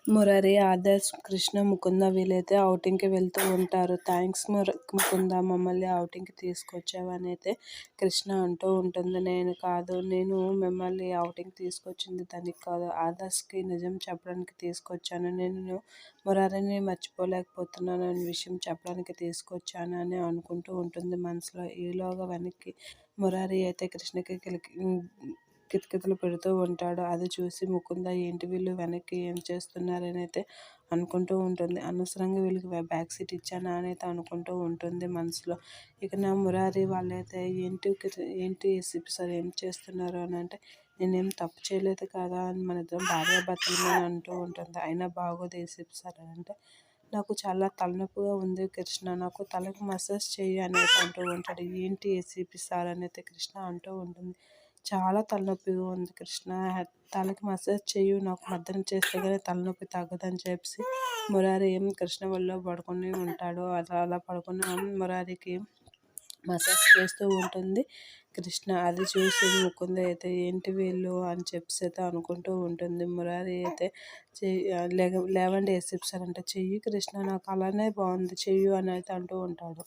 మురారి, ఆదర్శ్, కృష్ణ, ముకుంద వీళ్ళైతే ఔటింగ్కి వెళ్తూ ఉంటారు. థ్యాంక్స్ ముకుంద, మమ్మల్ని ఔటింగ్కి తీసుకొచ్చావు అని అయితే కృష్ణ అంటూ ఉంటుంది. నేను మిమ్మల్ని ఔటింగ్ తీసుకొచ్చింది దానికి కాదు, ఆదర్శ్కి నిజం చెప్పడానికి తీసుకొచ్చాను. నేను మురారిని మర్చిపోలేకపోతున్నాను అనే విషయం చెప్పడానికి తీసుకొచ్చాను అని అనుకుంటూ ఉంటుంది మనసులో. ఈలోగా వెనక్కి మురారి అయితే కృష్ణకి కితకితలు పెడుతూ ఉంటాడు. అది చూసి ముకుంద ఏంటి వీళ్ళు వెనక్కి ఏం చేస్తున్నారని అయితే అనుకుంటూ ఉంటుంది. అనవసరంగా వీళ్ళకి బ్యాక్ సీట్ ఇచ్చానా అని అయితే అనుకుంటూ ఉంటుంది మనసులో. ఇక నా మురారి వాళ్ళైతే ఏంటి ఏసీపీ సార్ ఏం చేస్తున్నారు అని అంటే, నేనేం తప్పు చేయలేదు కదా అని మన ఇద్దరం భార్యాభర్తలు అని అంటూ ఉంటుంది. అయినా బాగోదు ఏసీపీ సార్ అని అంటే, నాకు చాలా తలనొప్పిగా ఉంది కృష్ణ, నాకు తలకి మసాజ్ చెయ్యి అని అయితే అంటూ ఉంటాడు. ఏంటి ఏసీపీ సార్ అని అయితే కృష్ణ అంటూ ఉంటుంది. చాలా తలనొప్పిగా ఉంది కృష్ణ, తలకి మసాజ్ చెయ్యి, నాకు మర్దన చేస్తే కానీ తలనొప్పి తగ్గదని చెప్పేసి మురారి కృష్ణ ఒళ్ళో పడుకొని ఉంటాడు. అలా పడుకున్న మురారికి మసాజ్ చేస్తూ ఉంటుంది కృష్ణ. అది చూసి ముకుంద అయితే ఏంటి వీళ్ళు అని చెప్పేసి అయితే అనుకుంటూ ఉంటుంది. మురారి అయితే లేవండి ఏసీపీ సార్ అంటే, చెయ్యి కృష్ణ, నాకు అలానే బాగుంది చెయ్యి అని అయితే అంటూ ఉంటాడు.